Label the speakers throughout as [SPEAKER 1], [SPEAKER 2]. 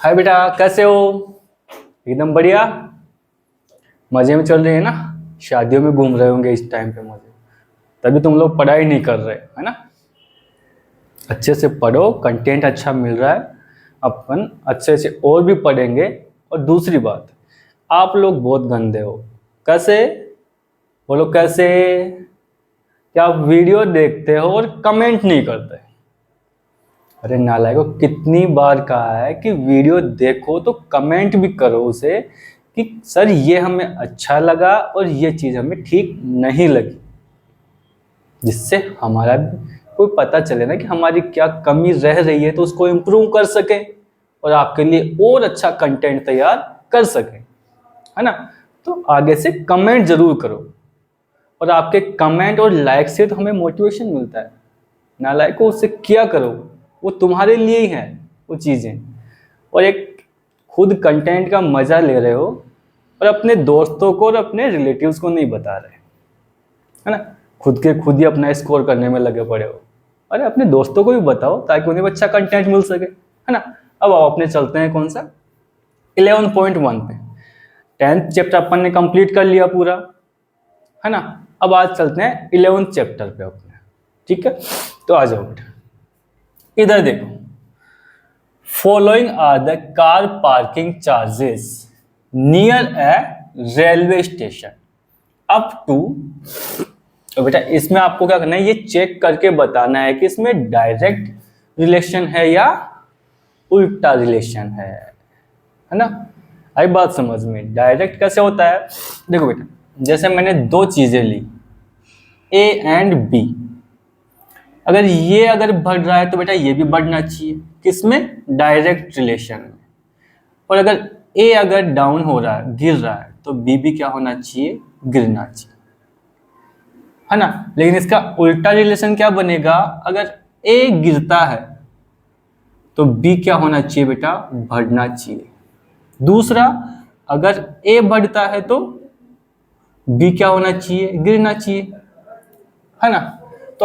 [SPEAKER 1] हाय बेटा, कैसे हो? एकदम बढ़िया। मजे में चल रही है ना? शादियों में घूम रहे होंगे इस टाइम पे मजे, तभी तुम लोग पढ़ाई नहीं कर रहे है ना। अच्छे से पढ़ो, कंटेंट अच्छा मिल रहा है, अपन अच्छे से और भी पढ़ेंगे। और दूसरी बात, आप लोग बहुत गंदे हो। कैसे? बोलो कैसे? क्या आप वीडियो देखते हो और कमेंट नहीं करते? अरे नालायकों, कितनी बार कहा है कि वीडियो देखो तो कमेंट भी करो उसे कि सर ये हमें अच्छा लगा और ये चीज़ हमें ठीक नहीं लगी, जिससे हमारा भी कोई पता चले ना कि हमारी क्या कमी रह रही है, तो उसको इम्प्रूव कर सके और आपके लिए और अच्छा कंटेंट तैयार कर सके, है ना। तो आगे से कमेंट जरूर करो, और आपके कमेंट और लाइक से तो हमें मोटिवेशन मिलता है। नालायकों, उससे क्या करो, वो तुम्हारे लिए ही है वो चीज़ें। और एक खुद कंटेंट का मजा ले रहे हो और अपने दोस्तों को और अपने रिलेटिव्स को नहीं बता रहे, है ना। खुद के खुद ही अपना स्कोर करने में लगे पड़े हो। अरे अपने दोस्तों को भी बताओ ताकि उन्हें भी अच्छा कंटेंट मिल सके, है ना। अब आओ अपने चलते हैं कौन सा 11.1 पे। 10th चैप्टर अपन ने कंप्लीट कर लिया पूरा, है ना। अब आज चलते हैं 11th चैप्टर पे अपने, ठीक है। तो आ जाओ बेटा, इधर देखो। Following are the car parking charges near a railway station up to. तो बेटा इसमें आपको क्या करना है, ये चेक करके बताना है कि इसमें डायरेक्ट रिलेशन है या उल्टा रिलेशन है ना। आई बात समझ में? डायरेक्ट कैसे होता है? देखो बेटा, जैसे मैंने दो चीजें ली ए एंड बी, अगर ये अगर बढ़ रहा है तो बेटा ये भी बढ़ना चाहिए, किसमें? डायरेक्ट रिलेशन में। और अगर ए अगर डाउन हो रहा है, गिर रहा है, तो बी भी क्या होना चाहिए? गिरना चाहिए, है ना। लेकिन इसका उल्टा रिलेशन क्या बनेगा? अगर ए गिरता है तो बी क्या होना चाहिए बेटा? बढ़ना चाहिए। दूसरा, अगर ए बढ़ता है तो बी क्या होना चाहिए? गिरना चाहिए, है ना। तो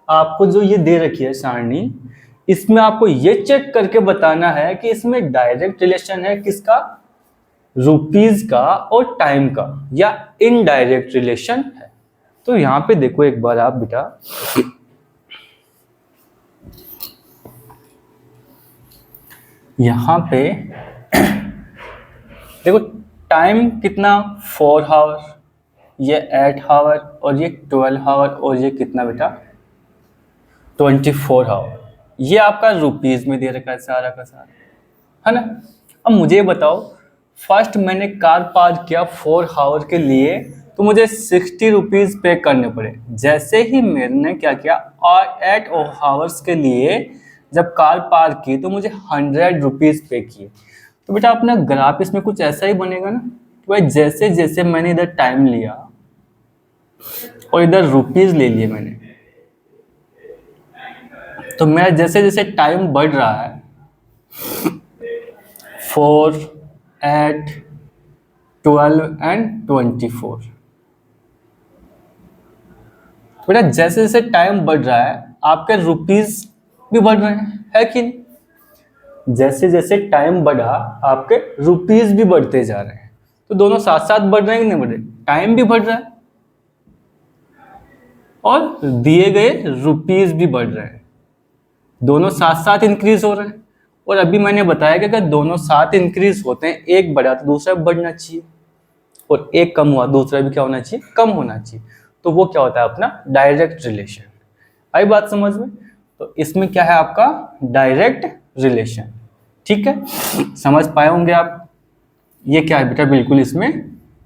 [SPEAKER 1] आपको जो ये दे रखी है सारणी, इसमें आपको ये चेक करके बताना है कि इसमें डायरेक्ट रिलेशन है किसका? रुपीज का और टाइम का, या इनडायरेक्ट रिलेशन है। तो यहां पे देखो एक बार आप बेटा, यहां पे देखो टाइम कितना? 4 आवर, ये 8 आवर, और ये 12 आवर, और ये कितना बेटा? 24 आवर। ये आपका रुपीज में दे रखा है सारा का सारा, है ना। अब मुझे बताओ, फर्स्ट मैंने कार पार्क किया 4 आवर के लिए, तो मुझे 60 रुपीज पे करने पड़े। जैसे ही मैंने क्या किया, और 8 आवर्स के लिए जब कार पार्क की तो मुझे 100 रुपीज पे किए। तो बेटा अपना ग्राफ इसमें कुछ ऐसा ही बनेगा ना। तो भाई जैसे जैसे मैंने इधर टाइम लिया और इधर रुपीज ले लिए मैंने, तो मेरा जैसे जैसे टाइम बढ़ रहा है, 4, 8, 12 एंड 24, बेटा जैसे जैसे टाइम बढ़ रहा है आपके रुपीज भी बढ़ रहे हैं, है कि नहीं? जैसे जैसे टाइम बढ़ा आपके रुपीज भी बढ़ते जा रहे हैं। तो दोनों साथ साथ बढ़ रहे हैं कि नहीं बढ़ रहे? टाइम भी बढ़ रहा है और दिए गए रुपीज भी बढ़ रहे हैं, दोनों साथ साथ इंक्रीज हो रहे हैं। और अभी मैंने बताया कि अगर दोनों साथ इंक्रीज होते हैं, एक बढ़ा तो दूसरा बढ़ना चाहिए, और एक कम हुआ दूसरा भी क्या होना चाहिए? कम होना चाहिए। तो वो क्या होता है? अपना डायरेक्ट रिलेशन। आई बात समझ में? तो इसमें क्या है आपका? डायरेक्ट रिलेशन, ठीक है। समझ पाए होंगे आप। ये क्या है बेटा? बिल्कुल इसमें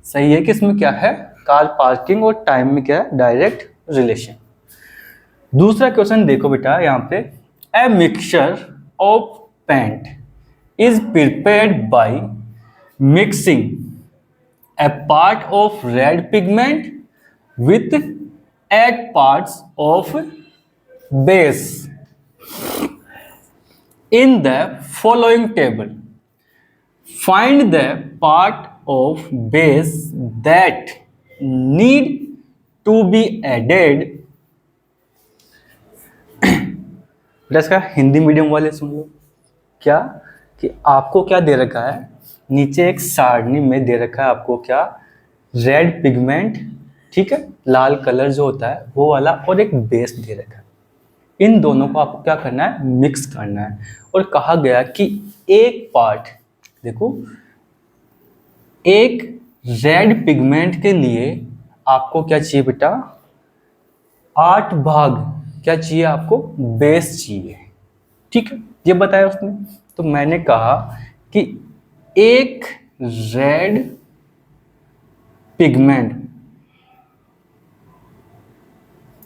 [SPEAKER 1] सही है कि इसमें क्या है? कार पार्किंग और टाइम में क्या है? Direct relation. दूसरा क्वेश्चन देखो बेटा यहाँ पे, a mixture of paint is prepared by mixing a part of red pigment with 8 parts of base in the following table. Find the part of base that need to be added. बेटा इसका Hindi medium वाले सुन लो, क्या कि आपको क्या दे रखा है, नीचे एक सारणी में दे रखा है आपको क्या, रेड पिगमेंट, ठीक है, लाल कलर जो होता है वो वाला, और एक बेस दे रखा है। इन दोनों को आपको क्या करना है, मिक्स करना है। और कहा गया कि एक पार्ट, देखो, एक रेड पिगमेंट के लिए आपको क्या चाहिए बेटा, 8 भाग क्या चाहिए आपको, बेस चाहिए, ठीक है, ये बताया उसने। तो मैंने कहा कि एक रेड पिगमेंट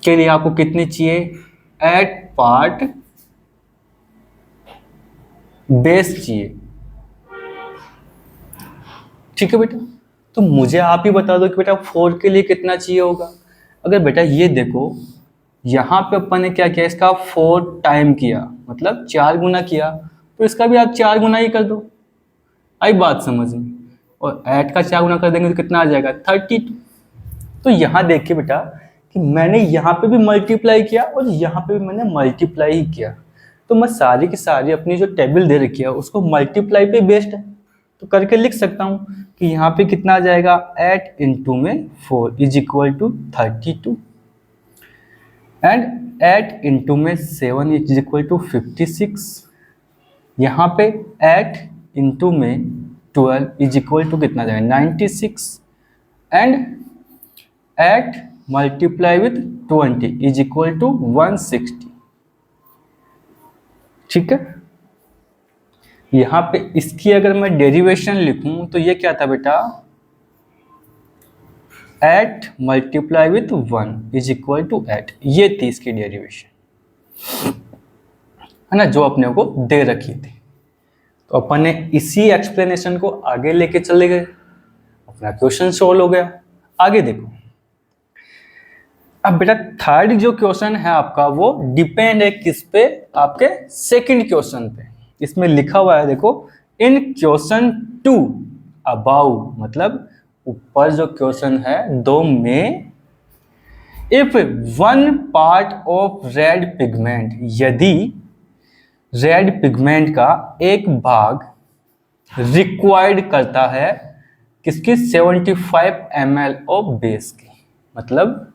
[SPEAKER 1] के लिए आपको कितनी चाहिए, 8 पार्ट बेस चाहिए, ठीक है बेटा। तो मुझे आप ही बता दो कि बेटा 4 के लिए कितना चाहिए होगा। अगर बेटा ये देखो, यहाँ पे अपन ने क्या किया, इसका 4 टाइम किया, मतलब 4 गुना किया, तो इसका भी आप 4 गुना ही कर दो, आई बात समझ में। और 8 का 4 गुना कर देंगे तो कितना आ जाएगा, 32। तो यहाँ देखिए बेटा कि मैंने यहाँ पे भी मल्टीप्लाई किया और यहाँ पे भी मैंने मल्टीप्लाई ही किया। तो मैं सारी की सारी अपनी जो टेबल दे रखी है उसको मल्टीप्लाई पे बेस्ड है, तो करके लिख सकता हूँ कि यहाँ पे कितना आ जाएगा, 8 इंटू में 4 is equal to 32, and 8 into में 7 इज इक्वल टू 56। यहाँ पे 8 इंटू में 12 इज इक्वल टू कितना जाएगा, 96, and 8 multiply with 20 is equal to 160, ठीक है। यहाँ पे इसकी अगर मैं डेरिवेशन लिखूं तो ये क्या था बेटा, 8 multiply with 1 is equal to 8, ये थी इसकी डेरिवेशन, है ना, जो अपने को दे रखी थी। तो अपन ने इसी एक्सप्लेनेशन को आगे लेके चले गए, अपना क्वेश्चन सॉल्व हो गया। आगे देखो, अब बेटा थर्ड जो क्वेश्चन है आपका वो डिपेंड है किस पे, आपके सेकंड क्वेश्चन पे। इसमें लिखा हुआ है देखो, इन क्वेश्चन 2 अबाउ, मतलब ऊपर जो क्वेश्चन है 2 में, if 1 part of red pigment, यदि रेड पिगमेंट का एक भाग रिक्वायर्ड करता है किसकी, 75 ml ऑफ बेस की, मतलब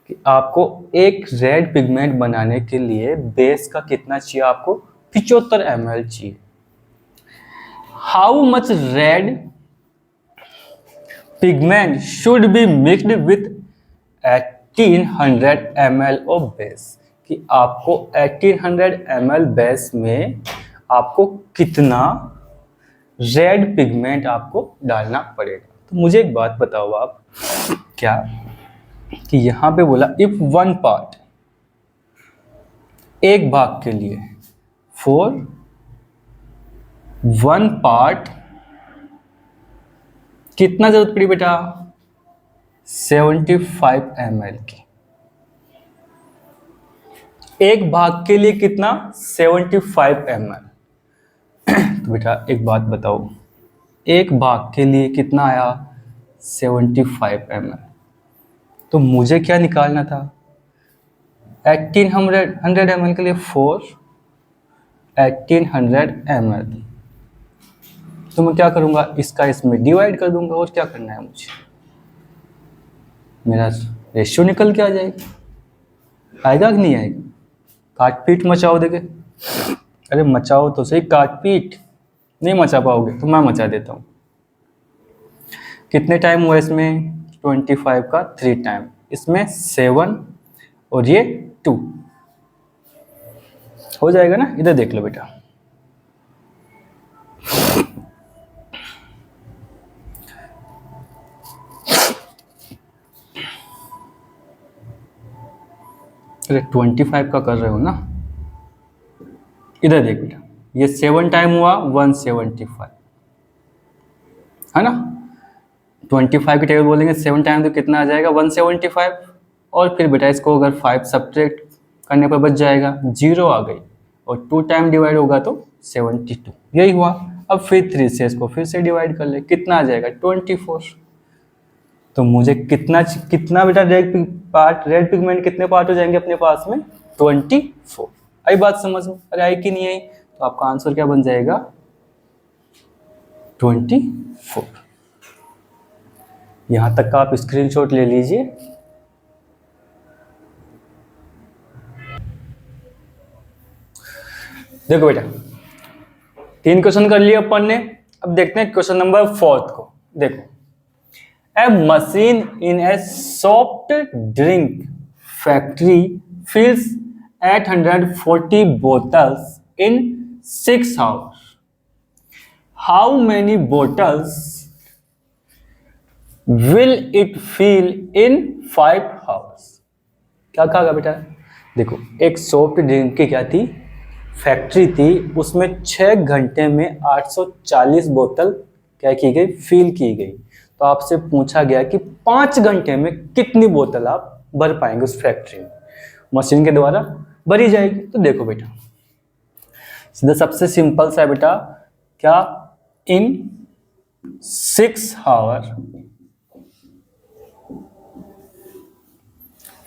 [SPEAKER 1] कि आपको एक रेड पिगमेंट बनाने के लिए बेस का कितना चाहिए, आपको 75 ml चाहिए। How much red pigment should be mixed with 1800 ml of base, कि आपको 1800 ml बेस में आपको कितना रेड पिगमेंट आपको डालना पड़ेगा। तो मुझे एक बात बताओ आप, क्या कि यहां पे बोला इफ 1 पार्ट, एक भाग के लिए, फॉर 1 पार्ट कितना जरूरत पड़ी बेटा, 75 ml की, एक भाग के लिए कितना, 75 ml। तो बेटा एक बात बताओ, एक भाग के लिए कितना आया, 75 ml। तो मुझे क्या निकालना था, 1800 ml के लिए 4 1800 ml, तो मैं क्या करूंगा, इसका इसमें डिवाइड कर दूंगा, और क्या करना है मुझे, मेरा रेशियो निकल के आ जाएगा। आएगा कि नहीं आएगा, काट पीट मचाओ देखे, अरे मचाओ तो सही, काट पीट नहीं मचा पाओगे तो मैं मचा देता हूँ। कितने टाइम हुआ इसमें, 25 का 3 टाइम, इसमें 7 और ये 2 हो जाएगा ना। इधर देख लो बेटा, अरे 25 का कर रहे हो ना, इधर देख बेटा, ये 7 टाइम हुआ 175, है ना। 25 की टेबल बोलेंगे 7 टाइम तो कितना आ जाएगा, 175, और फिर बेटा इसको अगर 5 सब्ट्रैक्ट करने पर बच जाएगा, 0 आ गई, और 2 टाइम डिवाइड होगा तो 72, यही हुआ। अब फिर 3 से इसको फिर से डिवाइड कर ले, कितना आ जाएगा, 24। तो मुझे कितना बेटा रेड पिगमेंट कितने पार्ट हो जाएंगे अपने पास में, 24। आई बात समझ में, अरे आई कि नहीं आई, तो आपका आंसर क्या बन जाएगा 24। यहां तक का आप स्क्रीनशॉट ले लीजिए। देखो बेटा 3 क्वेश्चन कर लिए अपन ने। अब देखते हैं क्वेश्चन नंबर 4 को। देखो, a machine in a soft drink factory fills 840 bottles in 6 hours. How many bottles will it fill in 5 hours? क्या कहा बेटा? देखो, एक सॉफ्ट ड्रिंक की क्या थी, फैक्ट्री थी, उसमें 6 घंटे में 840 बोतल क्या की गई, फिल की गई। तो आपसे पूछा गया कि 5 घंटे में कितनी बोतल आप भर पाएंगे उस फैक्ट्री में, मशीन के द्वारा भरी जाएगी। तो देखो बेटा, सीधा सबसे सिंपल सा है बेटा, क्या इन 6 आवर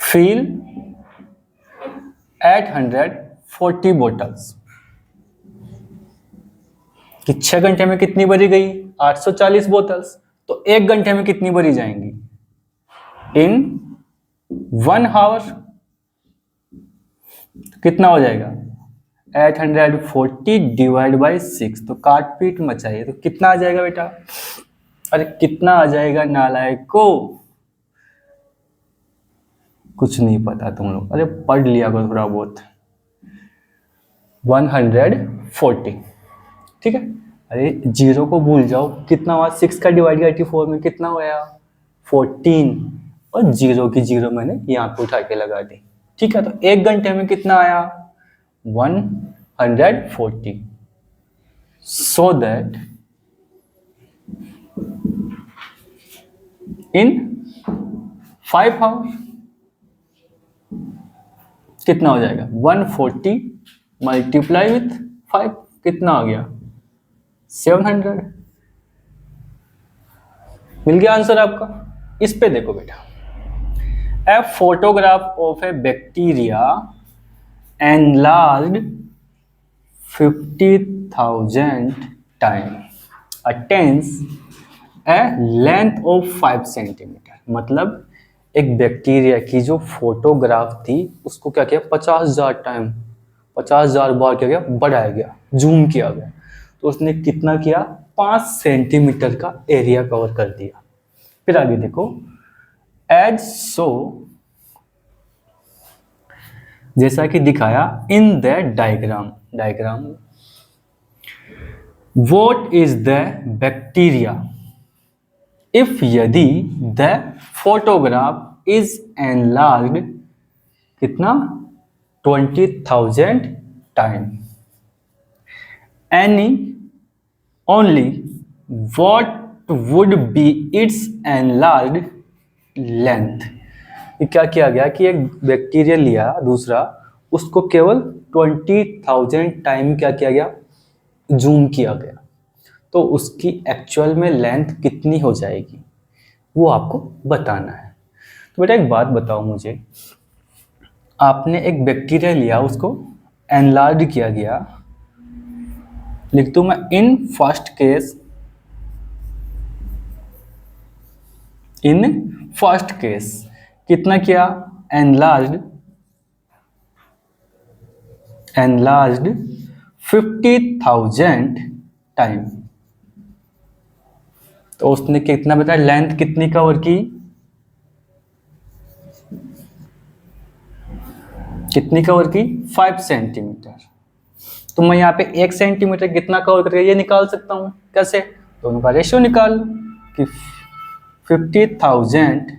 [SPEAKER 1] फिल 840 बोटल्स, कि 6 घंटे में कितनी भरी गई, 840 बोतल्स। तो 1 घंटे में कितनी भरी जाएंगी, इन 1 आवर कितना हो जाएगा 840 डिवाइड बाई 6। तो काट पीट मचाइए, तो कितना आ जाएगा बेटा? अरे कितना आ जाएगा नालायक को, कुछ नहीं पता तुम लोग, अरे पढ़ लिया करो थोड़ा बहुत। 140, ठीक है। अरे जीरो को भूल जाओ, कितना हुआ 6 का डिवाइड किया 84 में, कितना हुआ 14, और जीरो की जीरो मैंने यहाँ पे उठा के लगा दी, ठीक है। तो 1 घंटे में कितना आया 140, सो दैट इन 5 आवर्स कितना हो जाएगा 140 मल्टीप्लाई विथ 5, कितना आ गया 700। मिल गया आंसर आपका। इस पे देखो बेटा, a photograph of A bacteria enlarged 50,000 times attains a length of 5 centimetre. मतलब एक बैक्टीरिया की जो फोटोग्राफ थी उसको क्या किया 50,000 टाइम, 50,000 बार क्या गया बढ़ाया गया, जूम किया गया। तो उसने कितना किया 5 सेंटीमीटर का एरिया कवर कर दिया। फिर आगे देखो, एज सो, जैसा कि दिखाया in the diagram what is the bacteria if यदि द फोटोग्राफ इज एनलार्ज्ड कितना 20,000 time, any only what would be it's enlarged length. क्या किया गया कि एक बैक्टीरिया लिया दूसरा, उसको केवल 20,000 टाइम क्या किया गया जूम किया गया, तो उसकी एक्चुअल में लेंथ कितनी हो जाएगी वो आपको बताना है। तो बेटा एक बात बताओ मुझे, आपने एक बैक्टीरिया लिया उसको एनलार्ज किया गया, लिख दूं मैं इन फर्स्ट केस कितना किया एनलार्ज्ड 50,000 टाइम। तो उसने कितना बताया लेंथ कितनी कवर की, कितनी कवर की 5 सेंटीमीटर। तो मैं यहाँ पे 1 सेंटीमीटर कितना कवर करके ये निकाल सकता हूँ, कैसे, दोनों का रेशियो निकाल कि 50,000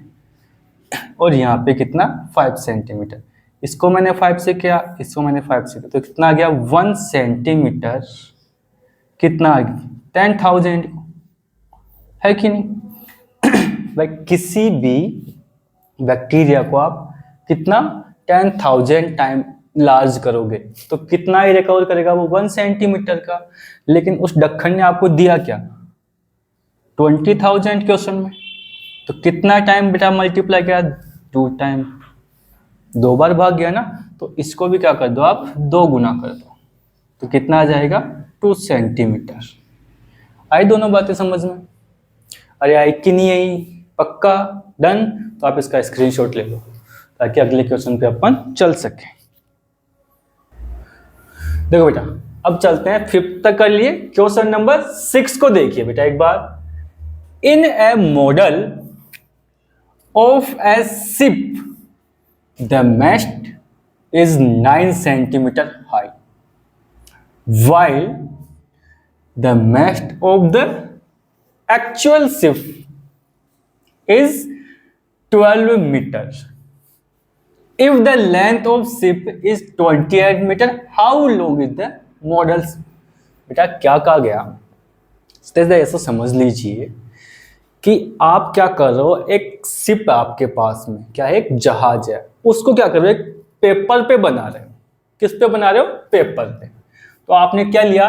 [SPEAKER 1] और यहाँ पे कितना 5 सेंटीमीटर। इसको मैंने 5 से किया, इसको मैंने 5 से किया, तो कितना आ गया 1 सेंटीमीटर कितना आ गया 10,000 है कि नहीं। भाई किसी भी बैक्टीरिया को आप कितना 10,000 टाइम लार्ज करोगे तो कितना ही रिकवर करेगा वो 1 सेंटीमीटर का। लेकिन उस ढक्कन ने आपको दिया क्या 20,000 क्वेश्चन में, तो कितना टाइम बेटा मल्टीप्लाई किया 2 टाइम, 2 बार भाग गया ना। तो इसको भी क्या कर दो आप 2 गुना कर दो, तो कितना आ जाएगा 2 सेंटीमीटर। आई दोनों बातें समझ में? अरे आई कि नहीं आई? पक्का डन? तो आप इसका स्क्रीनशॉट ले लो ताकि अगले क्वेश्चन पे अपन चल सके। देखो बेटा अब चलते हैं 5th तक कर लिए, क्वेश्चन नंबर 6 को देखिए बेटा एक बार। In a model of a ship the mast is 9 centimeter high while the mast of the actual ship is 12 meters. If the length of ship is 28 meter, how long is the model? बेटा क्या कहा गया, ऐसा समझ लीजिए कि आप क्या कर रहे हो, एक शिप आपके पास में क्या है, एक जहाज है, उसको क्या कर रहे हो, एक पेपर पे बना रहे हो। किस पे बना रहे हो? पेपर पे। तो आपने क्या लिया,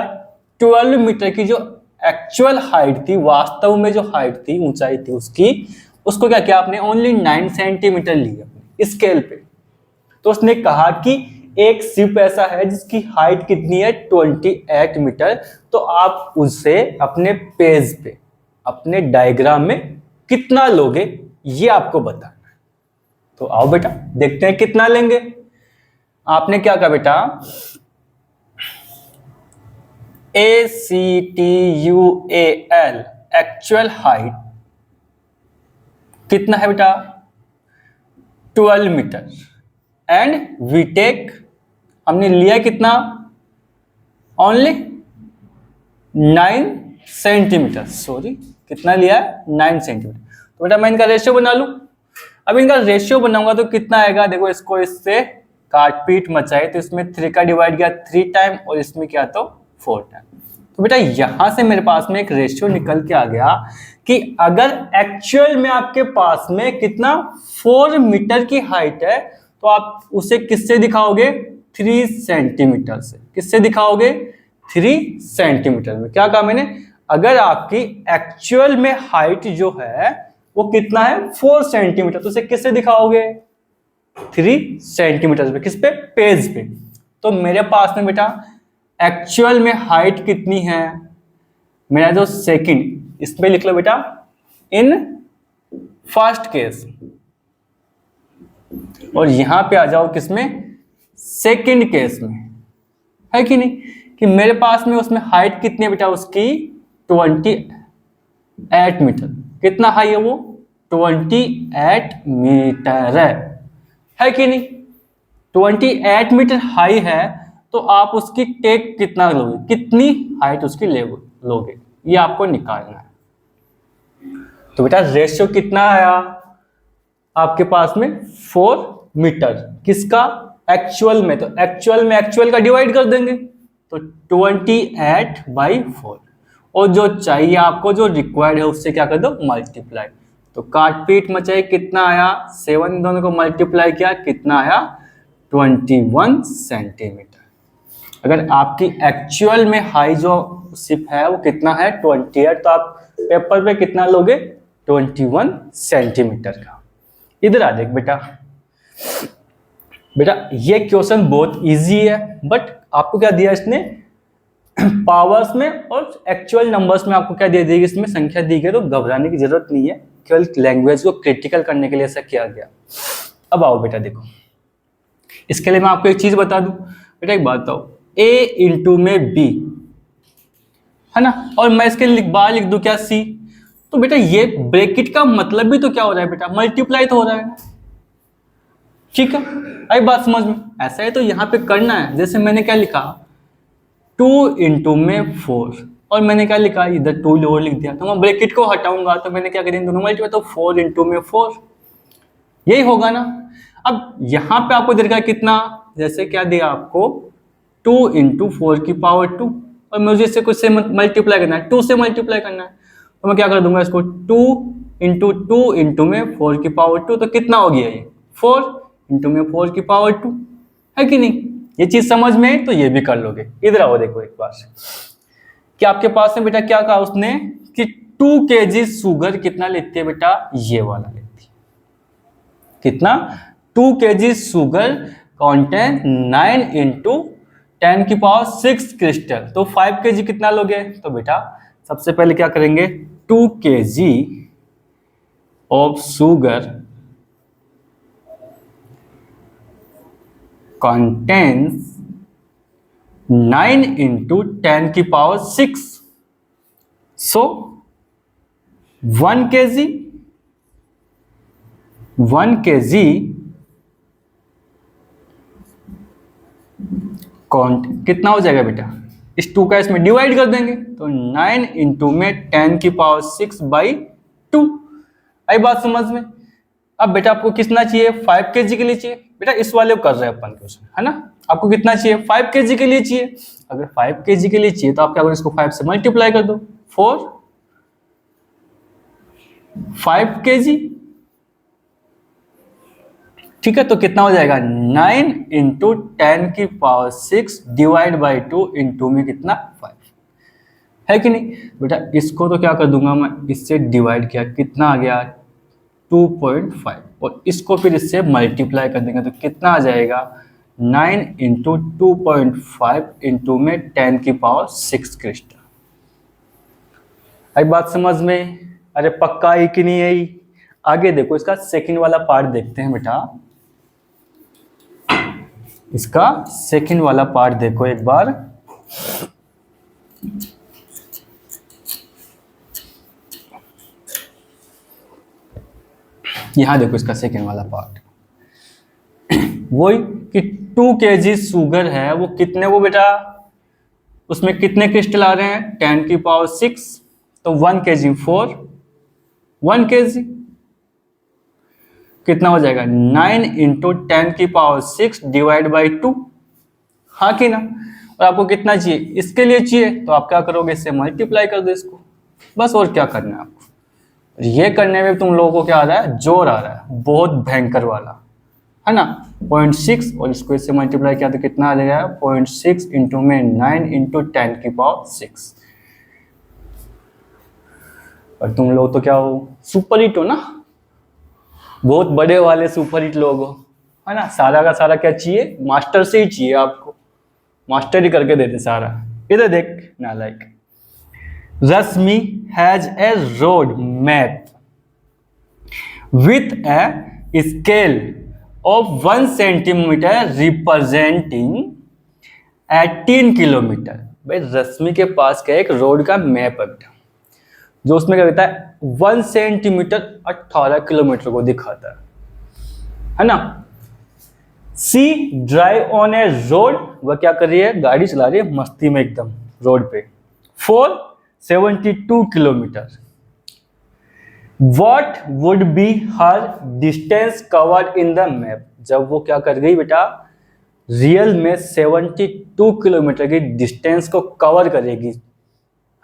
[SPEAKER 1] 12 मीटर की जो एक्चुअल हाइट थी, वास्तव में जो हाइट थी, ऊंचाई थी उसकी, उसको क्या किया आपने, ओनली 9 सेंटीमीटर लिया स्केल पे। तो उसने कहा कि एक शिप ऐसा है जिसकी हाइट कितनी है, 28 मीटर। तो आप उसे अपने पेज पे, अपने डायग्राम में कितना लोगे, ये आपको बताना है। तो आओ बेटा देखते हैं कितना लेंगे। आपने क्या कहा बेटा, ACTUAL एक्चुअल हाइट कितना है बेटा, 12 मीटर। एंड वीटेक हमने लिया कितना, ओनली 9 सेंटीमीटर, सॉरी कितना लिया है, 9 सेंटीमीटर। तो बेटा मैं इनका रेशियो बना लूं। अब इनका रेशियो बनाऊंगा तो कितना आएगा, देखो इसको इससे काट पीट मचाए तो इसमें 3 का डिवाइड किया 3 टाइम और इसमें क्या तो 4 टाइम। तो बेटा यहां से मेरे पास में एक रेशियो निकल के आ गया कि अगर एक्चुअल में आपके पास में कितना 4 मीटर की हाइट है तो आप उसे किससे दिखाओगे, 3 सेंटीमीटर से। किससे दिखाओगे, 3 सेंटीमीटर में। क्या कहा मैंने, अगर आपकी एक्चुअल में हाइट जो है वो कितना है, 4 सेंटीमीटर, तो उसे किससे दिखाओगे, 3 सेंटीमीटर पे। किस पे, पेज पे। तो मेरे पास में बेटा एक्चुअल में हाइट कितनी है, मेरा जो सेकंड, इसमें लिख लो बेटा इन फर्स्ट केस, और यहां पे आ जाओ किसमें, सेकंड केस में, है कि नहीं, कि मेरे पास में उसमें हाइट कितनी है बेटा उसकी, 28 मीटर। कितना हाई है वो, 28 मीटर है कि नहीं। 28 मीटर हाई है तो आप उसकी टेक कितना लोगे, कितनी हाइट उसकी लोगे, ये आपको निकालना है। तो बेटा रेशियो कितना आया आपके पास में, 4 मीटर। किसका, एक्चुअल में। तो एक्चुअल का डिवाइड कर देंगे तो 28/4, और जो चाहिए आपको, जो रिक्वायर्ड है उससे क्या कर दो, मल्टीप्लाई। तो काट पीट मचाए कितना आया, 7 दोनों को मल्टीप्लाई किया कितना आया, 21 सेंटीमीटर। अगर आपकी एक्चुअल में हाई जो शिप है वो कितना है, 28, तो आप पेपर पे कितना लोगे, 21 सेंटीमीटर का। इधर आ देख बेटा, बेटा ये क्वेश्चन बहुत इजी है, बट आपको क्या दिया इसने, पावर्स में और एक्चुअल नंबर्स में आपको क्या दे देगी, इसमें संख्या दी गई, तो घबराने की जरूरत नहीं है, केवल लैंग्वेज को क्रिटिकल करने के लिए ऐसा किया गया। अब आओ बेटा देखो, इसके लिए मैं आपको एक चीज बता दूं बेटा, एक बात बताओ, a इंटू में b है ना, और मैं इसके बाहर लिख दूं क्या, c। तो बेटा ये ब्रैकेट का मतलब भी तो क्या हो रहा है बेटा, मल्टीप्लाई तो हो रहा है, ठीक है। आई बात समझ में, ऐसा है तो यहाँ पे करना है। जैसे मैंने क्या लिखा, 2 इंटू में 4, और मैंने क्या लिखा, इधर 2 लोअर लिख दिया, तो मैं ब्रैकेट को हटाऊंगा तो मैंने क्या करें, दोनों मल्टीप्लाई, तो 4 इंटू में 4, यही होगा ना। अब यहाँ पे आपको देखा कितना, जैसे क्या दिया आपको, 2 इंटू 4 की पावर 2, और मुझे इससे कुछ से मल्टीप्लाई करना है, 2 से मल्टीप्लाई करना है, तो मैं क्या कर दूंगा इसको, 2 इंटू 2 इंटू में 4 की पावर 2, तो कितना हो गया ये, 4 इंटू में 4 की पावर 2, है कि नहीं। ये चीज समझ में, तो ये भी कर लोगे। इधर आओ देखो एक बार, कि आपके पास में बेटा क्या कहा उसने, कि 2 kg शुगर कितना लेती है बेटा, ये वाला लेती है, कितना, 2 kg sugar contain 9 into 10⁶ crystal. तो 5 kg कितना लोगे? तो बेटा सबसे पहले क्या करेंगे, 2 kg of sugar contains 9 into 10⁶. So 1 kg कितना हो जाएगा बेटा, इस 2 का इसमें डिवाइड कर देंगे तो 9 इंटू में 10⁶/2। आई बात समझ में? अब बेटा आपको कितना चाहिए, 5 kg के लिए चाहिए। बेटा इस वाले को कर रहे हैं अपन क्वेश्चन, है ना। आपको कितना चाहिए, 5 kg के लिए चाहिए। अगर 5 kg के लिए चाहिए तो आप क्या करो, इसको 5 से मल्टीप्लाई कर दो, 4 5 kg, ठीक है। तो कितना हो जाएगा, 9 इंटू 10⁶ डिवाइड बाई 2 इंटू में कितना, 5, है कि नहीं बेटा। इसको तो क्या कर दूंगा मैं, इससे डिवाइड किया, कितना आ गया 2.5, और इसको फिर इससे मल्टीप्लाई कर देंगे तो कितना आ जाएगा 9 इंटू 2.5 इंटू में 10⁶ क्रिस्टल। आई बात समझ में? अरे पक्का है कि नहीं है? आगे देखो, इसका सेकंड वाला पार्ट देखते हैं बेटा। इसका सेकंड वाला पार्ट देखो एक बार। यहां देखो इसका सेकंड वाला पार्ट, वही कि 2 kg शुगर है, वो कितने को बेटा, उसमें कितने क्रिस्टल आ रहे हैं, 10⁶, तो 1 kg 4, 1 kg कितना हो जाएगा 9 इंटू 10⁶ डिवाइड बाई 2, हाँ कि ना। और आपको कितना चाहिए, इसके लिए चाहिए तो आप क्या करोगे, इससे मल्टीप्लाई कर दो इसको, बस। और क्या करना है आपको, ये करने में तुम लोगों को क्या आ रहा है, जोर आ रहा है, बहुत भयंकर वाला, है ना। 0.6 और इसको इससे मल्टीप्लाई किया तो कितना आ जाएगा 0.6 इंटू में 9 इंटू 10⁶। और तुम लोग तो क्या हो, सुपर हिट हो ना, बहुत बड़े वाले सुपर हिट लोग हो, है ना। सारा का सारा क्या चाहिए, मास्टर से ही चाहिए आपको, मास्टर ही करके देते सारा। इधर देख ना, like Rashmi has a road map with a scale of 1 centimetre representing 18 kilometre. भाई रश्मि के पास क्या, एक रोड का मैप है बेटा, जो उसमें क्या कहता है 1 सेंटीमीटर 18 किलोमीटर को दिखाता है ना। See drive on a road, वह क्या कर रही है, गाड़ी चला रही है मस्ती में एकदम रोड पे, 472 kilometre. What would be her distance covered in the map? जब वो क्या कर गई बेटा, रियल में 72 किलोमीटर की डिस्टेंस को कवर करेगी,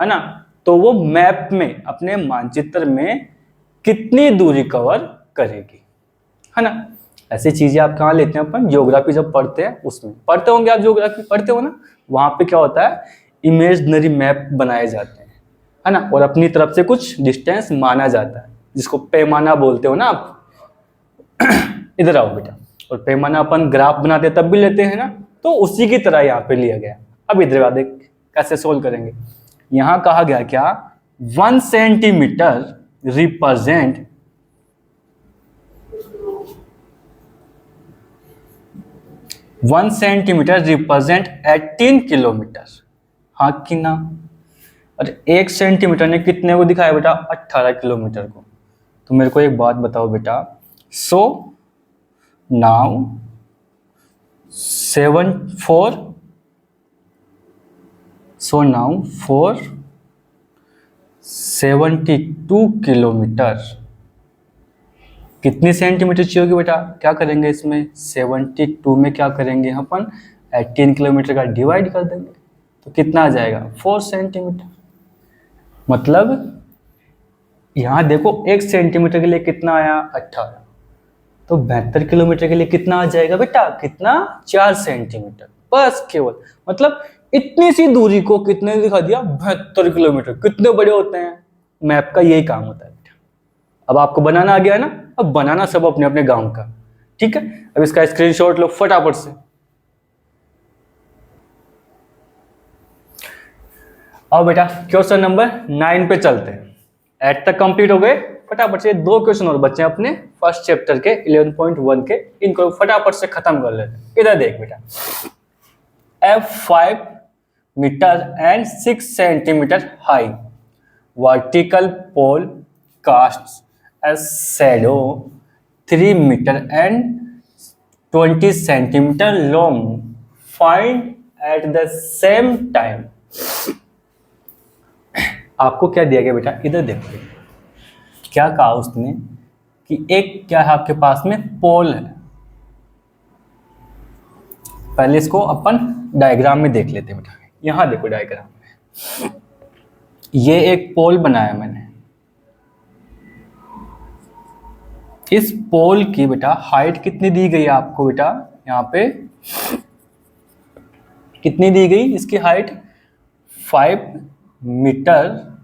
[SPEAKER 1] है ना, तो वो मैप में, अपने मानचित्र में कितनी दूरी कवर करेगी, है ना। ऐसी चीजें आप कहाँ लेते हैं अपन, ज्योग्राफी जब पढ़ते हैं उसमें पढ़ते होंगे आप, ज्योग्राफी पढ़ते हो ना, वहां पे क्या होता है, इमेजनरी मैप बनाए जाते हैं, है ना, और अपनी तरफ से कुछ डिस्टेंस माना जाता है, जिसको पैमाना बोलते हो ना आप। इधर आओ बेटा, और पैमाना अपन ग्राफ बनाते तब भी लेते हैं ना, तो उसी की तरह यहाँ पे लिया गया। अब इधर आ देख कैसे सोल्व करेंगे। यहाँ कहा गया क्या, 1 centimetre represent 1 centimetre represent 18 kilometre, हाँ कि ना। और 1 सेंटीमीटर ने कितने को दिखाया बेटा, 18 किलोमीटर को। तो मेरे को एक बात बताओ बेटा, सो नाउ 72 किलोमीटर कितनी सेंटीमीटर चाहिए होगी बेटा, क्या करेंगे इसमें, 72 में क्या करेंगे अपन, 18 किलोमीटर का डिवाइड कर देंगे तो कितना आ जाएगा 4 सेंटीमीटर। मतलब यहाँ देखो 1 सेंटीमीटर के लिए कितना आया 18, तो 72 किलोमीटर के लिए कितना आ जाएगा बेटा, कितना 4 सेंटीमीटर, बस केवल। मतलब इतनी सी दूरी को कितने दिखा दिया, 72 किलोमीटर। कितने बड़े होते हैं, मैप का यही काम होता है बेटा। अब आपको बनाना आ गया ना, अब बनाना सब अपने अपने गांव का, ठीक है। अब इसका स्क्रीनशॉट लो फटाफट से। अब बेटा क्वेश्चन नंबर 9 पे चलते हैं। 8 तक कंप्लीट हो गए। फटाफट से 2 क्वेश्चन और बचे हैं अपने फर्स्ट चैप्टर के 11.1 के, इनको फटाफट से खत्म कर लेते हैं। इधर देख बेटा, F5 metre and 6 centimetre high vertical pole casts a shadow 3 meter and 20 centimeter long. Find at the same time. आपको क्या दिया गया बेटा, इधर देखो क्या कहा उसने कि एक क्या है आपके पास में पोल है। पहले इसको अपन डायग्राम में देख लेते हैं बेटा। यहां देखो डायग्राम में, ये एक पोल बनाया मैंने। इस पोल की बेटा हाइट कितनी दी गई है आपको बेटा, यहाँ पे कितनी दी गई इसकी हाइट, 5 मीटर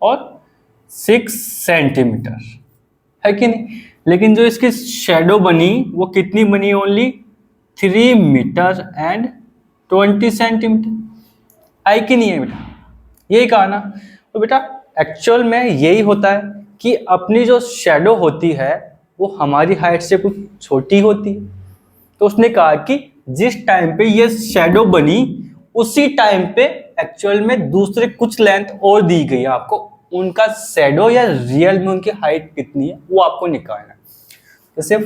[SPEAKER 1] और 6 सेंटीमीटर है कि नहीं। लेकिन जो इसकी शेडो बनी वो कितनी बनी, ओनली 3 मीटर एंड 20 सेंटीमीटर है कि नहीं है बेटा, यही कहा ना। तो बेटा एक्चुअल में यही होता है कि अपनी जो शेडो होती है वो हमारी हाइट से कुछ छोटी होती है। तो उसने कहा कि जिस टाइम पे ये शेडो बनी उसी टाइम पे एक्चुअल में दूसरे कुछ लेंथ और दी गई है आपको, उनका शेडो या रियल में उनकी हाइट कितनी है वो आपको निकालना है। जैसे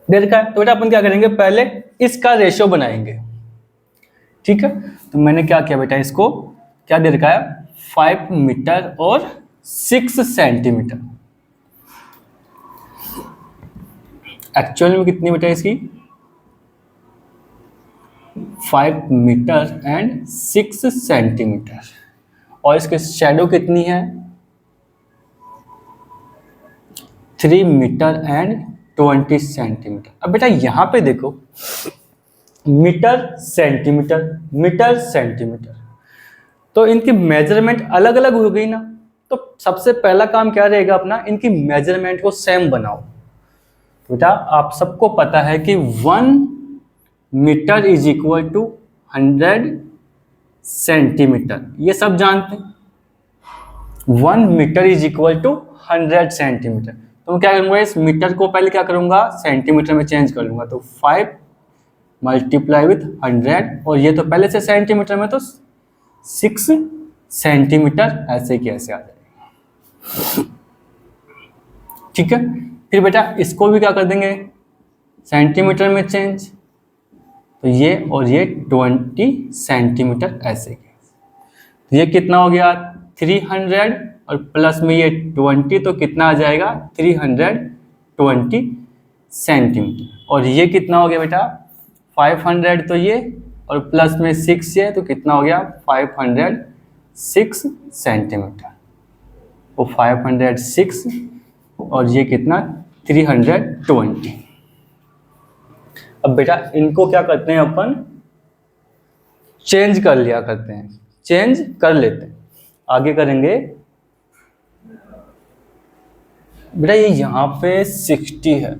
[SPEAKER 1] दे रखा है तो बेटा अपन क्या करेंगे, पहले इसका रेशियो बनाएंगे, ठीक है। तो मैंने क्या किया बेटा, इसको क्या दे रखा है, 5 मीटर और 6 सेंटीमीटर। एक्चुअल में कितनी बेटा इसकी, 5 मीटर एंड 6 सेंटीमीटर। और इसके शेडो कितनी है, 3 मीटर एंड 20 सेंटीमीटर। अब बेटा यहां पे देखो मीटर सेंटीमीटर, तो इनकी मेजरमेंट अलग अलग हो गई ना। तो सबसे पहला काम क्या रहेगा अपना, इनकी मेजरमेंट को सेम बनाओ। बेटा आप सबको पता है कि 1 metre is equal to 100 centimetre, ये सब जानते हैं। 1 metre is equal to 100 centimetre. तो मैं क्या करूंगा, इस मीटर को पहले क्या करूंगा, सेंटीमीटर में चेंज कर लूंगा। तो 5 मल्टीप्लाई विथ 100, और ये तो पहले से सेंटीमीटर में, तो 6 सेंटीमीटर ऐसे की ऐसे आ जाएगा, ठीक है। फिर बेटा इसको भी क्या कर देंगे, सेंटीमीटर में चेंज, तो ये और ये 20 सेंटीमीटर ऐसे के। तो ये कितना हो गया, 300 और प्लस में ये 20, तो कितना आ जाएगा 320 सेंटीमीटर। और ये कितना हो गया बेटा 500, तो ये और प्लस में 6 ये, तो कितना हो गया 506 सेंटीमीटर। वो 506 और ये कितना 320। अब बेटा इनको क्या करते हैं अपन, चेंज कर लिया करते हैं, चेंज कर लेते हैं। आगे करेंगे बेटा, ये यहाँ पे 60 है,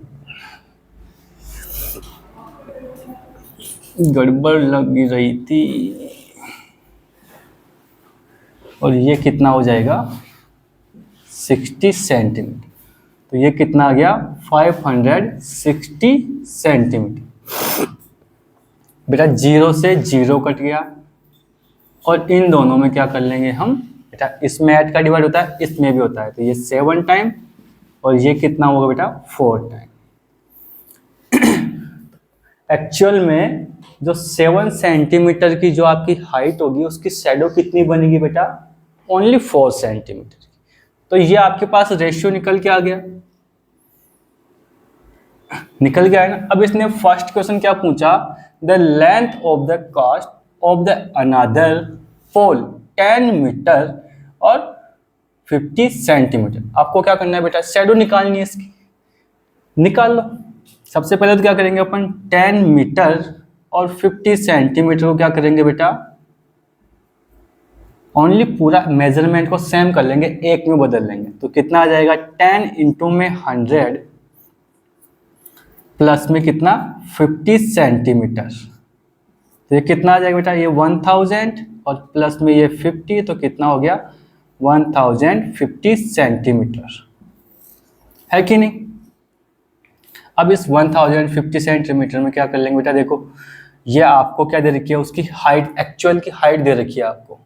[SPEAKER 1] गड़बड़ लग रही थी, और ये कितना हो जाएगा 60 सेंटीमीटर। तो ये कितना आ गया 560 सेंटीमीटर। बेटा 0 से 0 कट गया, और इन दोनों में क्या कर लेंगे हम बेटा, इसमें 8 का डिवाइड होता है, इसमें भी होता है, तो ये 7 टाइम, और ये कितना होगा बेटा 4 टाइम। एक्चुअल में जो 7 सेंटीमीटर की जो आपकी हाइट होगी उसकी शैडो कितनी बनेगी बेटा, ओनली 4 सेंटीमीटर। तो ये आपके पास रेशियो निकल के आ गया, निकल गया है ना। अब इसने फर्स्ट क्वेश्चन क्या पूछा, the length of the cast of the another pole 10 metre और 50 सेंटीमीटर। आपको क्या करना है बेटा, शैडो निकालनी है इसकी, निकाल लो। सबसे पहले तो क्या करेंगे अपन, 10 मीटर और 50 सेंटीमीटर को क्या करेंगे बेटा, ओनली पूरा मेजरमेंट को सेम कर लेंगे, एक में बदल लेंगे। तो कितना आ जाएगा 10 इंटू में 100 प्लस में कितना 50 सेंटीमीटर, तो ये कितना आ जाएगा बेटा, ये 1000 और प्लस में ये 50, तो कितना हो गया 1050 सेंटीमीटर, है कि नहीं। अब इस 1050 सेंटीमीटर में क्या कर लेंगे बेटा, देखो ये आपको क्या दे रखी है, उसकी हाइट, एक्चुअल की हाइट दे रखी है आपको,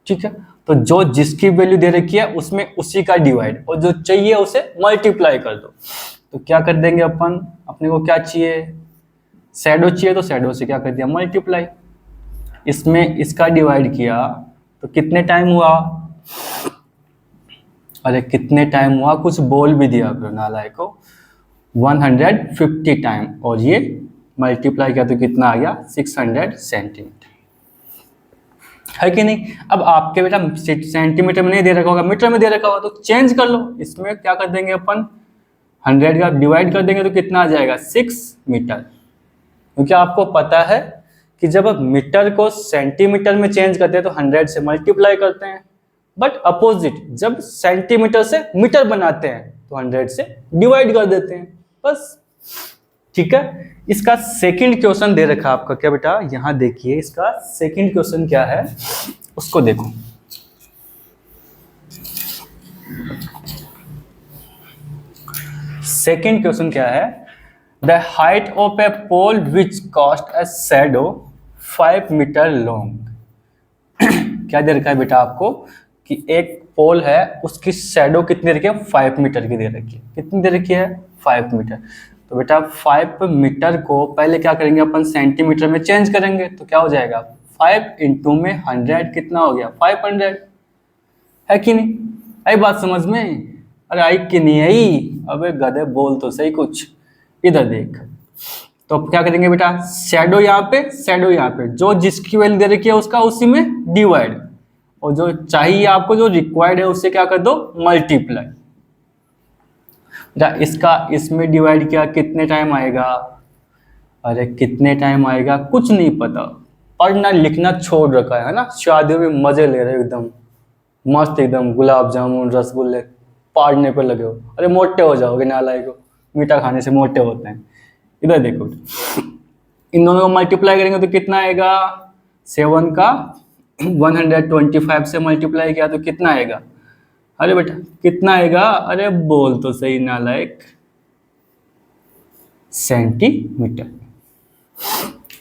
[SPEAKER 1] ठीक है। तो जो जिसकी वैल्यू दे रखी है उसमें उसी का डिवाइड, और जो चाहिए उसे मल्टीप्लाई कर दो। तो क्या कर देंगे अपन, अपने को क्या चाहिए, शैडो चाहिए, तो शैडो से क्या कर दिया मल्टीप्लाई, इसमें इसका डिवाइड किया तो कितने टाइम हुआ, अरे कितने टाइम हुआ, कुछ बोल भी दिया करो नालायक को, 150 टाइम, और ये मल्टीप्लाई किया तो कितना आ गया 600 सेंटीमीटर, है कि नहीं। अब आपके बेटा सेंटीमीटर में नहीं दे रखा होगा, मीटर में दे रखा होगा, तो चेंज कर लो, इसमें क्या कर देंगे अपन 100 का डिवाइड कर देंगे तो कितना आ जाएगा 6 मीटर, क्योंकि आपको पता है कि जब आप मीटर को सेंटीमीटर में चेंज करते हैं तो 100 से मल्टीप्लाई करते हैं, बट अपोजिट जब सेंटीमीटर से मीटर बनाते हैं तो 100 से डिवाइड कर देते हैं, बस, ठीक है। इसका सेकंड क्वेश्चन दे रखा आपका क्या बेटा, यहां देखिए इसका सेकंड क्वेश्चन क्या है उसको देखो। सेकंड क्वेश्चन क्या है, the height of a pole which cast a shadow 5 metre long. क्या दे रखा है बेटा आपको कि एक पोल है, उसकी शैडो कितनी दे रखी है 5 मीटर की दे रखी है, कितनी दे रखी है 5 मीटर। तो बेटा 5 मीटर को पहले क्या करेंगे अपन सेंटीमीटर में चेंज करेंगे, तो क्या हो जाएगा 5 इंटू में 100 कितना हो गया 500, है कि नहीं, आई बात समझ में, अरे आई कि नहीं आई, अबे गधे बोल तो सही कुछ, इधर देख। तो क्या करेंगे बेटा, शैडो यहाँ पे, शैडो यहाँ पे, जो जिसकी वैल्यू दे रखी है उसका उसी में डिवाइड, और जो चाहिए आपको जो रिक्वायर्ड है उससे क्या कर दो मल्टीप्लाई। इसका इसमें डिवाइड किया कितने टाइम आएगा, अरे कितने टाइम आएगा कुछ नहीं पता, पढ़ना लिखना छोड़ रखा है ना, शादियों में मजे ले रहे हो एकदम मस्त, एकदम गुलाब जामुन रसगुल्ले पाड़ने पर लगे हो, अरे मोटे हो जाओगे नालायक को, मीठा खाने से मोटे होते हैं। इधर देखो इन दोनों को मल्टीप्लाई करेंगे तो कितना आएगा, 7 का 125 से मल्टीप्लाई किया तो कितना आएगा, अरे बेटा कितना आएगा, अरे बोल तो सही नालायक, सेंटीमीटर,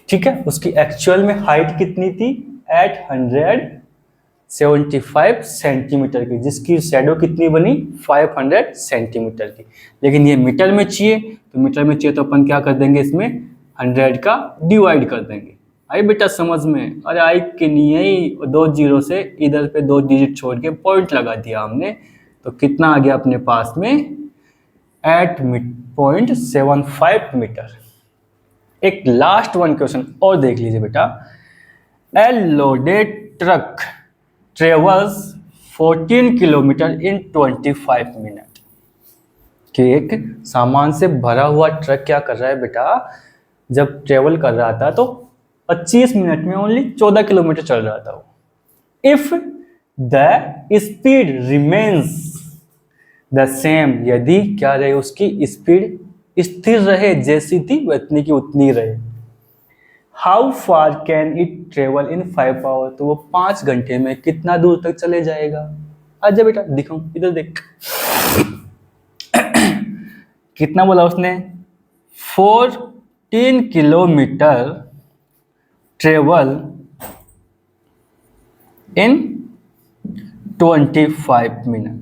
[SPEAKER 1] ठीक है। उसकी एक्चुअल में हाइट कितनी थी 875 सेंटीमीटर की, जिसकी शैडो कितनी बनी 500 सेंटीमीटर की, लेकिन ये मीटर में चाहिए, तो मीटर में चाहिए तो अपन क्या कर देंगे इसमें 100 का डिवाइड कर देंगे, आई बेटा समझ में, अरे आई कि नहीं आई, 2 जीरो से इधर पे 2 डिजिट छोड़ के पॉइंट लगा दिया हमने, तो कितना आ गया अपने पास में 8.75 मीटर। एक लास्ट वन क्वेश्चन और देख लीजिए बेटा, a loaded truck travels 14 kilometre in 25 minute, कि एक सामान से भरा हुआ ट्रक क्या कर रहा है बेटा, जब ट्रेवल कर रहा था तो 25 मिनट में ओनली 14 किलोमीटर चल रहा था वो। If the speed remains the same, यदि क्या रहे उसकी स्पीड स्थिर रहे, जैसी थी उतनी की उतनी रहे, how far can it travel in 5 hour, तो वो 5 घंटे में कितना दूर तक चले जाएगा। आजा बेटा दिखाऊं, इधर देख कितना बोला उसने 14 किलोमीटर ट्रेवल इन 25 मिनट।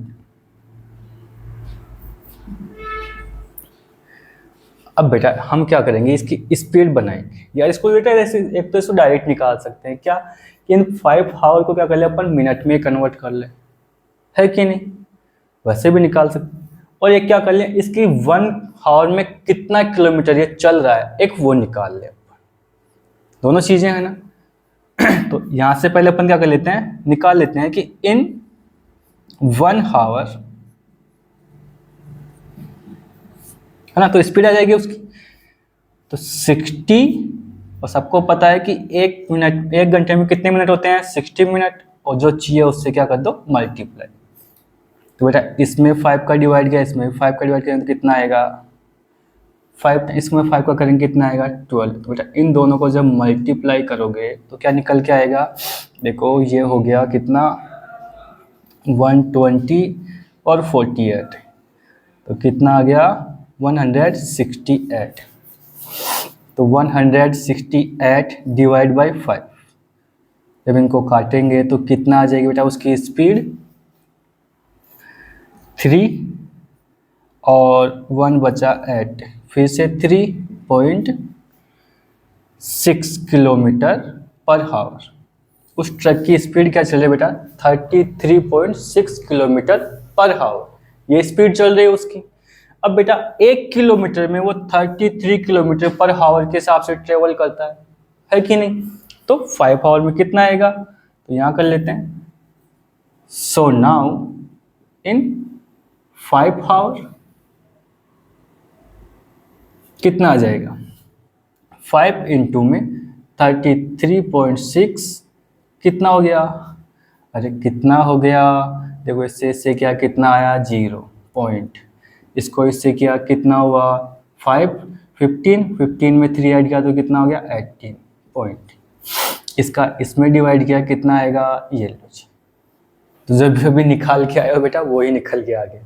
[SPEAKER 1] अब बेटा हम क्या करेंगे, इसकी स्पीड बनाएंगे यार, इसको बेटा ऐसे एक तो इसको डायरेक्ट निकाल सकते हैं क्या, कि इन 5 आवर को क्या कर ले अपन मिनट में कन्वर्ट कर ले, है कि नहीं, वैसे भी निकाल सकते हैं। और एक क्या कर ले, इसकी 1 आवर में कितना किलोमीटर ये चल रहा है, एक वो निकाल ले अपन, दोनों चीजें हैं ना। तो यहां से पहले अपन क्या कर लेते हैं, निकाल लेते हैं कि इन 1 आवर, है ना, तो स्पीड आ जाएगी उसकी तो 60, और सबको पता है कि 1 घंटे में कितने मिनट होते हैं 60 मिनट, और जो चाहिए उससे क्या कर दो मल्टीप्लाई। तो बेटा इसमें 5 का डिवाइड किया, इसमें 5 का डिवाइड किया तो कितना आएगा 5 इसमें 5 का करेंगे कितना आएगा 12। तो बेटा इन दोनों को जब मल्टीप्लाई करोगे तो क्या निकल के आएगा, देखो ये हो गया कितना 120 और 48, तो कितना आ गया 168। तो 168 डिवाइड बाई 5, जब इनको काटेंगे तो कितना आ जाएगी बेटा उसकी स्पीड 3 और 1 बचा 8, फिर से 3.6 किलोमीटर पर हावर। उस ट्रक की स्पीड क्या चल रही है बेटा 33.6 किलोमीटर पर हावर, ये स्पीड चल रही है उसकी। अब बेटा 1 किलोमीटर में वो 33 किलोमीटर पर हावर के हिसाब से ट्रेवल करता है कि नहीं। तो 5 आवर में कितना आएगा, तो यहाँ कर लेते हैं। सो नाउ इन 5 आवर कितना आ जाएगा, 5 इंटू में 33.6 कितना हो गया, अरे कितना हो गया, देखो इससे क्या कितना आया 0 पॉइंट, इसको इससे किया कितना हुआ 5, 15 में 3 ऐड किया तो कितना हो गया 18 पॉइंट, इसका इसमें डिवाइड किया कितना आएगा ये लो जी। तो जब भी अभी निकाल के आया हो बेटा वही निकल के आ गया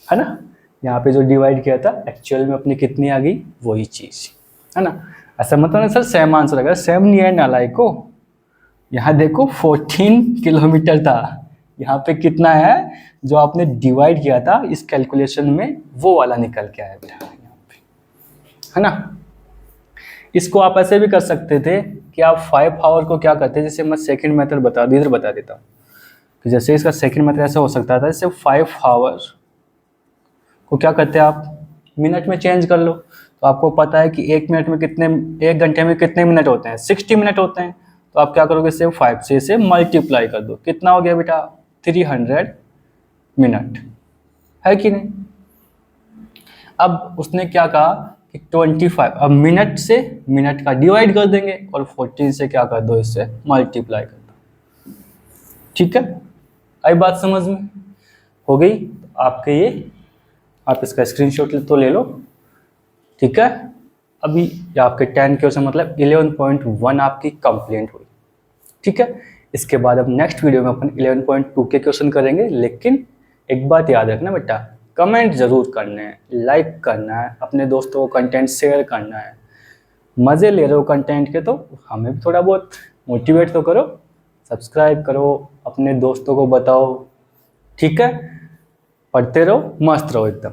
[SPEAKER 1] है ना। यहाँ पे जो डिवाइड किया था एक्चुअल में अपनी कितनी आ गई वही चीज़ है ना। ऐसा मतलब ना सर सेम आंसर आएगा, सेम नहीं है नालायक को। यहाँ देखो 14 किलोमीटर था, यहाँ पे कितना है जो आपने डिवाइड किया था इस कैलकुलेशन में वो वाला निकल के आया बेटा यहाँ पे है ना। इसको आप ऐसे भी कर सकते थे कि आप 5 आवर को क्या करते, जैसे मैं सेकंड मेथड बता देता हूँ कि जैसे इसका सेकंड मेथड ऐसा हो सकता था, जैसे 5 आवर को क्या करते हैं आप मिनट में चेंज कर लो। तो आपको पता है कि 1 मिनट में कितने, 1 घंटे में कितने मिनट होते हैं 60 मिनट होते हैं। तो आप क्या करोगे सिर्फ 5 से इसे मल्टीप्लाई कर दो, कितना हो गया बेटा 300 मिनट है कि नहीं। अब उसने क्या कहा कि 25, अब मिनट से मिनट का डिवाइड कर देंगे और 14 से क्या कर दो इससे मल्टीप्लाई कर दो। ठीक है, आई बात समझ में हो गई। आपके ये आप इसका स्क्रीनशॉट तो ले लो। ठीक है, अभी आपके 10 क्वेश्चन मतलब 11.1 आपकी कंप्लीट हुई। ठीक है, इसके बाद अब नेक्स्ट वीडियो में अपन 11.2 के क्वेश्चन करेंगे। लेकिन एक बात याद रखना बेटा, कमेंट जरूर करने हैं, लाइक करना है, अपने दोस्तों को कंटेंट शेयर करना है। मज़े ले रहे हो कंटेंट के तो हमें भी थोड़ा बहुत मोटिवेट तो करो, सब्सक्राइब करो, अपने दोस्तों को बताओ। ठीक है, पढ़ते रहो, मस्त रहो एकदम।